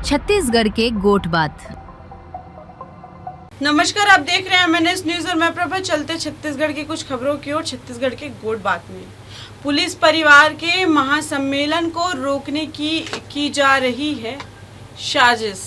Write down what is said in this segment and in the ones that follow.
छत्तीसगढ़ के गोट बात। नमस्कार, आप देख रहे हैं MNS न्यूज और मैं प्रभा। चलते छत्तीसगढ़ की कुछ खबरों की ओर। छत्तीसगढ़ के गोट बात में पुलिस परिवार के महासम्मेलन को रोकने की जा रही है साजिश।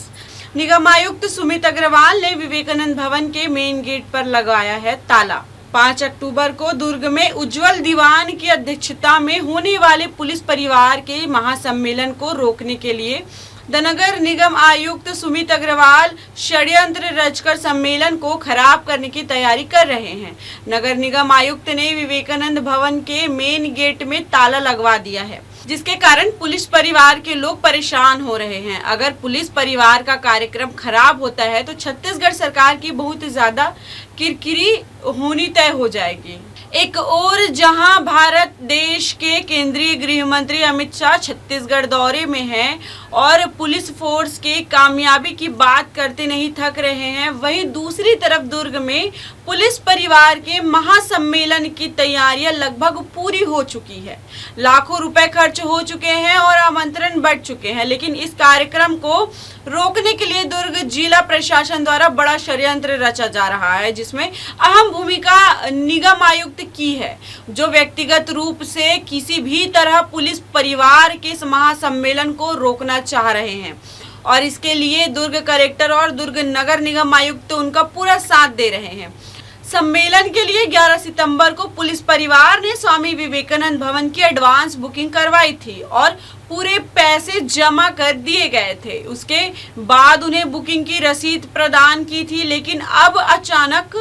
निगम आयुक्त सुमित अग्रवाल ने विवेकानंद भवन के मेन गेट पर लगाया है ताला। 5 अक्टूबर को दुर्ग में उज्जवल दीवान की अध्यक्षता में होने वाले पुलिस परिवार के महासम्मेलन को रोकने के लिए नगर निगम आयुक्त सुमित अग्रवाल षड्यंत्र रचकर सम्मेलन को खराब करने की तैयारी कर रहे हैं। नगर निगम आयुक्त ने विवेकानंद भवन के मेन गेट में ताला लगवा दिया है, जिसके कारण पुलिस परिवार के लोग परेशान हो रहे हैं। अगर पुलिस परिवार का कार्यक्रम खराब होता है तो छत्तीसगढ़ सरकार की बहुत ज्यादा किरकिरी होनी तय हो जाएगी। एक और जहां भारत देश के केंद्रीय गृह मंत्री अमित शाह छत्तीसगढ़ दौरे में हैं और पुलिस फोर्स के कामयाबी की बात करते नहीं थक रहे हैं, वहीं दूसरी तरफ दुर्ग में पुलिस परिवार के महासम्मेलन की तैयारियां लगभग पूरी हो चुकी है। लाखों रुपए खर्च हो चुके हैं और आमंत्रण बढ़ चुके हैं, लेकिन इस कार्यक्रम को रोकने के लिए दुर्ग जिला प्रशासन द्वारा बड़ा षड्यंत्र रचा जा रहा है, जिसमें अहम भूमिका निगम आयुक्त की है, जो व्यक्तिगत रूप से किसी भी तरह पुलिस परिवार के महासम्मेलन को रोकना चाह रहे हैं और इसके लिए दुर्ग कलेक्टर और दुर्ग नगर निगम आयुक्त उनका पूरा साथ दे रहे हैं। सम्मेलन के लिए 11 सितंबर को पुलिस परिवार ने स्वामी विवेकानंद भवन की एडवांस बुकिंग करवाई थी और पूरे पैसे जमा कर दिए गए थे। उसके बाद उन्हें बुकिंग की रसीद प्रदान की थी, लेकिन अब अचानक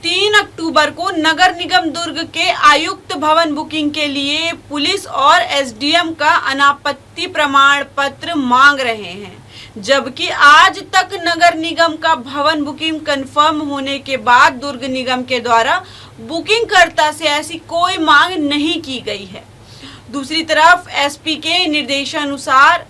3 अक्टूबर को नगर निगम दुर्ग के आयुक्त भवन बुकिंग के लिए पुलिस और SDM का अनापत्ति प्रमाण पत्र मांग रहे हैं, जबकि आज तक नगर निगम का भवन बुकिंग कंफर्म होने के बाद दुर्ग निगम के द्वारा बुकिंगकर्ता से ऐसी कोई मांग नहीं की गई है। दूसरी तरफ SP के निर्देशानुसार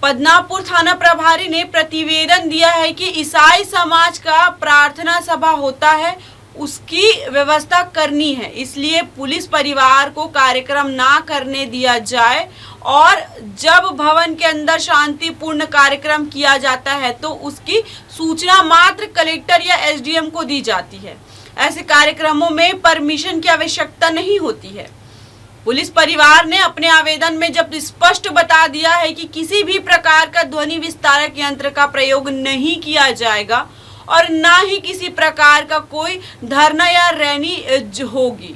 पदनापुर थाना प्रभारी ने प्रतिवेदन दिया है कि ईसाई समाज का प्रार्थना सभा होता है, उसकी व्यवस्था करनी है, इसलिए पुलिस परिवार को कार्यक्रम ना करने दिया जाए और जब भवन के अंदर शांतिपूर्ण कार्यक्रम किया जाता है तो उसकी सूचना मात्र कलेक्टर या SDM को दी जाती है। ऐसे कार्यक्रमों में परमिशन की आवश्यकता नहीं होती है। पुलिस परिवार ने अपने आवेदन में जब स्पष्ट बता दिया है कि किसी भी प्रकार का ध्वनि विस्तारक यंत्र का प्रयोग नहीं किया जाएगा और ना ही किसी प्रकार का कोई धरना या रैली होगी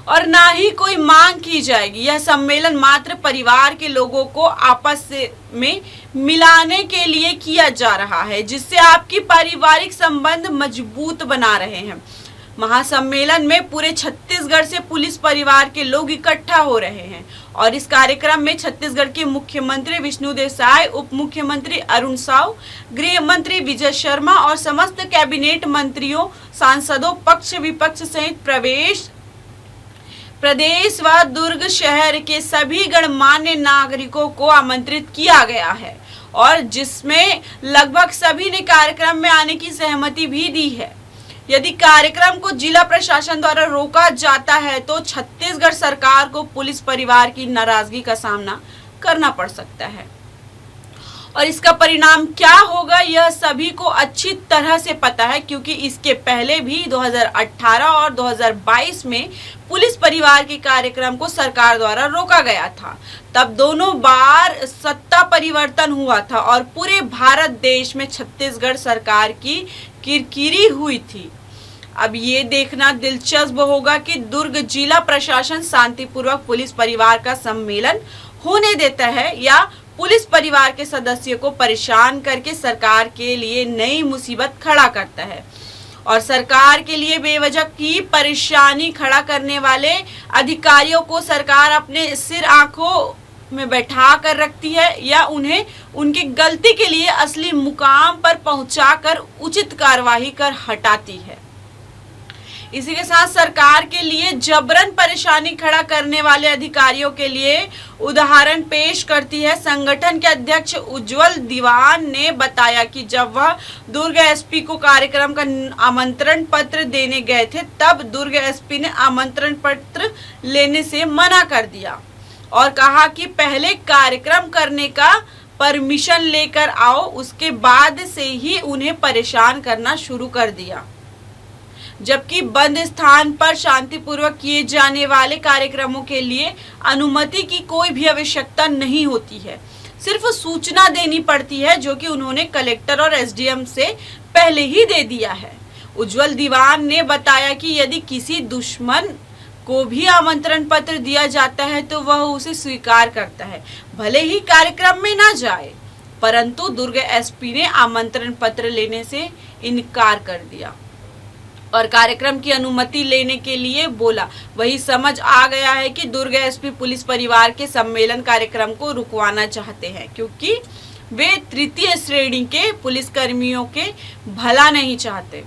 और ना ही कोई मांग की जाएगी। यह सम्मेलन मात्र परिवार के लोगों को आपस में मिलाने के लिए किया जा रहा है, जिससे आपकी पारिवारिक संबंध मजबूत बना रहे हैं। महासम्मेलन में पूरे छत्तीसगढ़ से पुलिस परिवार के लोग इकट्ठा हो रहे हैं और इस कार्यक्रम में छत्तीसगढ़ के मुख्यमंत्री विष्णुदेव साय, उप मुख्यमंत्री अरुण साव, गृह मंत्री विजय शर्मा और समस्त कैबिनेट मंत्रियों, सांसदों, पक्ष विपक्ष सहित प्रदेश व दुर्ग शहर के सभी गणमान्य नागरिकों को आमंत्रित किया गया है और जिसमें लगभग सभी ने कार्यक्रम में आने की सहमति भी दी है। यदि कार्यक्रम को जिला प्रशासन द्वारा रोका जाता है तो छत्तीसगढ़ सरकार को पुलिस परिवार की नाराजगी का सामना करना पड़ सकता है और इसका परिणाम क्या होगा यह सभी को अच्छी तरह से पता है, क्योंकि इसके पहले भी 2018 और 2022 में पुलिस परिवार के कार्यक्रम को सरकार द्वारा रोका गया था। तब दोनों बार सत्ता परिवर्तन हुआ था और पूरे भारत देश में छत्तीसगढ़ सरकार की किरकिरी हुई थी। अब ये देखना दिलचस्प होगा कि दुर्ग जिला प्रशासन शांतिपूर्वक पुलिस परिवार का सम्मेलन होने देता है या पुलिस परिवार के सदस्यों को परेशान करके सरकार के लिए नई मुसीबत खड़ा करता है और सरकार के लिए बेवजह की परेशानी खड़ा करने वाले अधिकारियों को सरकार अपने सिर आंखों में बैठा कर रखती है या उन्हें उनकी गलती के लिए असली मुकाम पर पहुंचाकर उचित कार्रवाई कर हटाती है। इसी के साथ सरकार के लिए जबरन परेशानी खड़ा करने वाले अधिकारियों के लिए उदाहरण पेश करती है। संगठन के अध्यक्ष उज्जवल दीवान ने बताया कि जब वह दुर्ग SP को कार्यक्रम का आमंत्रण पत्र देने गए थे, तब दुर्ग SP ने आमंत्रण पत्र लेने से मना कर दिया और कहा कि पहले कार्यक्रम करने का परमिशन लेकर आओ, उसके बाद से ही उन्हें परेशान करना शुरू कर दिया। जबकि बंद स्थान पर शांतिपूर्वक किए जाने वाले कार्यक्रमों के लिए अनुमति की कोई भी आवश्यकता नहीं होती है, सिर्फ सूचना देनी पड़ती है, जो कि उन्होंने कलेक्टर और एसडीएम से पहले ही दे दिया है। उज्जवल दीवान ने बताया कि यदि किसी दुश्मन को भी आमंत्रण पत्र दिया जाता है तो वह उसे स्वीकार करता है, भले ही कार्यक्रम में ना जाए। परंतु दुर्ग एसपी ने आमंत्रण पत्र लेने से इनकार कर दिया और कार्यक्रम की अनुमति लेने के लिए बोला। वही समझ आ गया है कि दुर्ग एसपी पुलिस परिवार के सम्मेलन कार्यक्रम को रुकवाना चाहते हैं, क्योंकि वे तृतीय श्रेणी के पुलिसकर्मियों के भला नहीं चाहते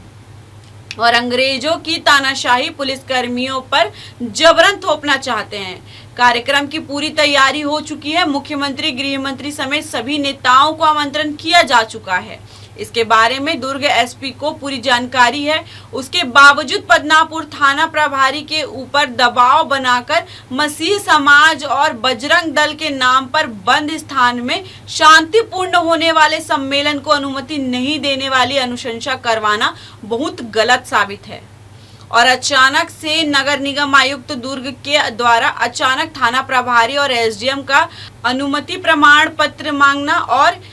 और अंग्रेजों की तानाशाही पुलिसकर्मियों पर जबरन थोपना चाहते हैं। कार्यक्रम की पूरी तैयारी हो चुकी है। मुख्यमंत्री, गृह मंत्री समेत सभी नेताओं को आमंत्रण किया जा चुका है। इसके बारे में दुर्ग एसपी को पूरी जानकारी है। उसके बावजूद बदनापुर थाना प्रभारी के ऊपर दबाव बनाकर मसीह समाज और बजरंग दल के नाम पर बंद स्थान में शांतिपूर्ण होने वाले सम्मेलन को अनुमति नहीं देने वाली अनुशंसा करवाना बहुत गलत साबित है। और अचानक से नगर निगम आयुक्त दुर्ग के द्वारा अचानक थाना प्रभारी और एसडीएम का अनुमति प्रमाण पत्र मांगना और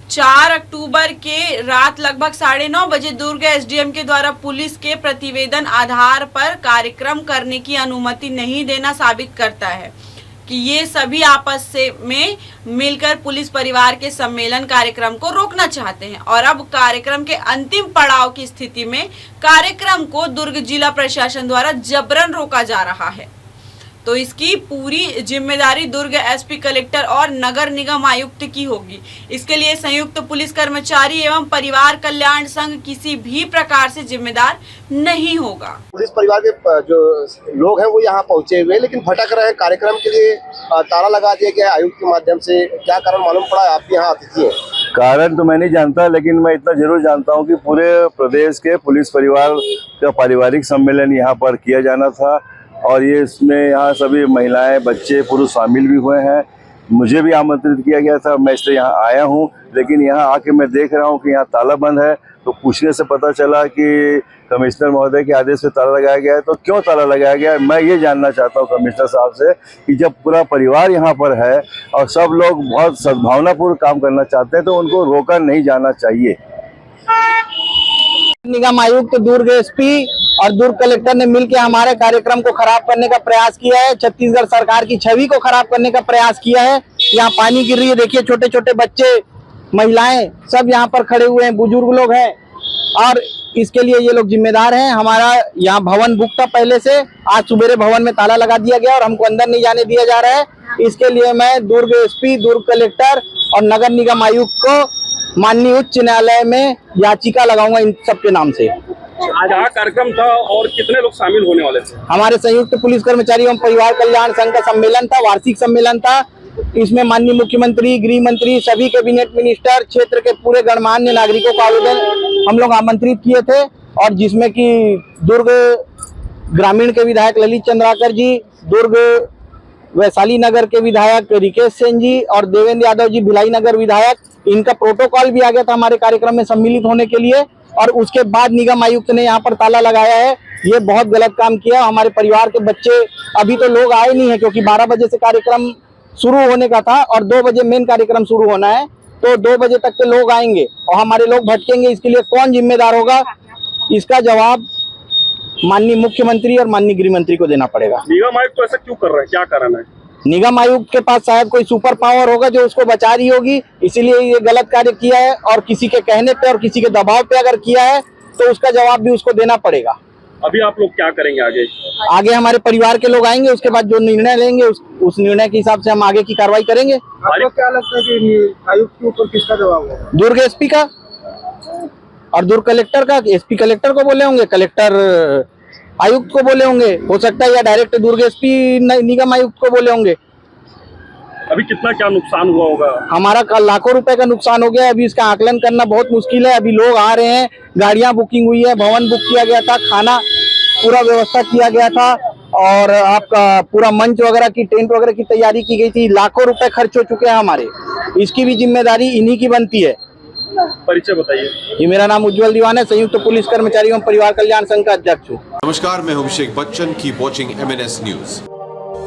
4 अक्टूबर के रात लगभग 9:30 बजे दुर्ग एसडीएम के द्वारा पुलिस के प्रतिवेदन आधार पर कार्यक्रम करने की अनुमति नहीं देना साबित करता है कि ये सभी आपस में मिलकर पुलिस परिवार के सम्मेलन कार्यक्रम को रोकना चाहते हैं। और अब कार्यक्रम के अंतिम पड़ाव की स्थिति में कार्यक्रम को दुर्ग जिला प्रशासन द्वारा जबरन रोका जा रहा है। तो इसकी पूरी जिम्मेदारी दुर्ग एसपी, कलेक्टर और नगर निगम आयुक्त की होगी। इसके लिए संयुक्त पुलिस कर्मचारी एवं परिवार कल्याण संघ किसी भी प्रकार से जिम्मेदार नहीं होगा। पुलिस परिवार के जो लोग हैं वो यहाँ पहुँचे हुए हैं, लेकिन भटक रहे हैं। कार्यक्रम के लिए ताला लगा दिया गया आयुक्त के माध्यम से। क्या कारण मालूम पड़ा? आप भी यहाँ अतिथि हैं। कारण तो मैं नहीं जानता, लेकिन मैं इतना जरूर जानता हूँ कि पूरे प्रदेश के पुलिस परिवार का पारिवारिक सम्मेलन यहाँ पर किया जाना था और ये इसमें यहाँ सभी महिलाएं, बच्चे, पुरुष शामिल भी हुए हैं। मुझे भी आमंत्रित किया गया था, मैं इसलिए यहाँ आया हूँ। लेकिन यहाँ आके मैं देख रहा हूँ कि यहाँ ताला बंद है। तो पूछने से पता चला कि कमिश्नर महोदय के आदेश से ताला लगाया गया है। तो क्यों ताला लगाया गया है, मैं ये जानना चाहता हूँ कमिश्नर साहब से कि जब पूरा परिवार यहाँ पर है और सब लोग बहुत सद्भावनापूर्ण काम करना चाहते हैं तो उनको रोका नहीं जाना चाहिए। निगम आयुक्त, दुर्ग एसपी और दुर्ग कलेक्टर ने मिलकर हमारे कार्यक्रम को खराब करने का प्रयास किया है। छत्तीसगढ़ सरकार की छवि को खराब करने का प्रयास किया है। यहाँ पानी गिर रही है, देखिए छोटे छोटे बच्चे, महिलाएं सब यहाँ पर खड़े हुए हैं, बुजुर्ग लोग हैं और इसके लिए ये लोग जिम्मेदार हैं। हमारा यहाँ भवन बुक था पहले से, आज सुबेरे भवन में ताला लगा दिया गया और हमको अंदर नहीं जाने दिया जा रहा है। इसके लिए मैं दुर्ग एसपी, दुर्ग कलेक्टर और नगर निगम आयुक्त को माननीय उच्च न्यायालय में याचिका लगाऊंगा इन सबके नाम से। आज कार्यक्रम था और कितने लोग शामिल होने वाले थे? हमारे संयुक्त पुलिस कर्मचारी एवं परिवार कल्याण संघ का सम्मेलन था, वार्षिक सम्मेलन था। इसमें माननीय मुख्यमंत्री, गृह मंत्री, सभी कैबिनेट मिनिस्टर, क्षेत्र के पूरे गणमान्य नागरिकों को आवेदन हम लोग आमंत्रित किए थे और जिसमें कि दुर्ग ग्रामीण के विधायक ललित चंद्राकर जी, दुर्ग वैशाली नगर के विधायक रिकेश सेन जी और देवेंद्र यादव जी भिलाई नगर विधायक, इनका प्रोटोकॉल भी आ गया था हमारे कार्यक्रम में सम्मिलित होने के लिए। और उसके बाद निगम आयुक्त ने यहाँ पर ताला लगाया है। ये बहुत गलत काम किया। हमारे परिवार के बच्चे, अभी तो लोग आए नहीं है क्योंकि 12 बजे से कार्यक्रम शुरू होने का था और 2 बजे मेन कार्यक्रम शुरू होना है, तो 2 बजे तक के लोग आएंगे और हमारे लोग भटकेंगे। इसके लिए कौन जिम्मेदार होगा, इसका जवाब माननीय मुख्यमंत्री और माननीय गृह मंत्री को देना पड़ेगा। निगम आयुक्त तो ऐसा क्यों कर रहे हैं, क्या कारण है? निगम आयुक्त के पास शायद कोई सुपर पावर होगा जो उसको बचा रही होगी, इसीलिए ये गलत कार्य किया है। और किसी के कहने पे और किसी के दबाव पे अगर किया है तो उसका जवाब भी उसको देना पड़ेगा। अभी आप लोग क्या करेंगे आगे? आगे हमारे परिवार के लोग आएंगे, उसके बाद जो निर्णय लेंगे उस निर्णय के हिसाब से हम आगे की कार्रवाई करेंगे। आपको क्या लगता है कि आयुक्त के ऊपर किसका दबाव होगा? दुर्ग एसपी का और दुर्ग कलेक्टर का। एसपी कलेक्टर को बोले होंगे, कलेक्टर आयुक्त को बोले होंगे, हो सकता है या डायरेक्ट दुर्ग एसपी निगम आयुक्त को बोले होंगे। अभी कितना क्या नुकसान हुआ होगा? हमारा लाखों रुपए का नुकसान हो गया। अभी इसका आकलन करना बहुत मुश्किल है। अभी लोग आ रहे हैं, गाड़ियां बुकिंग हुई है, भवन बुक किया गया था, खाना पूरा व्यवस्था किया गया था और आपका पूरा मंच वगैरह की, टेंट वगैरह की तैयारी की गई थी। लाखों रुपए खर्च हो चुके हैं हमारे। इसकी भी जिम्मेदारी इन्हीं की बनती है। परिचय बताइए। ये मेरा नाम उज्जवल दीवान है, संयुक्त पुलिस कर्मचारी एवं परिवार कल्याण संघ का अध्यक्ष हूँ। नमस्कार, मैं हूं Abhishek Bachchan. Keep watching MNS news.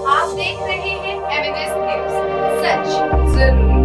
आप देख रहे हैं MNS न्यूज, सच जरूरी।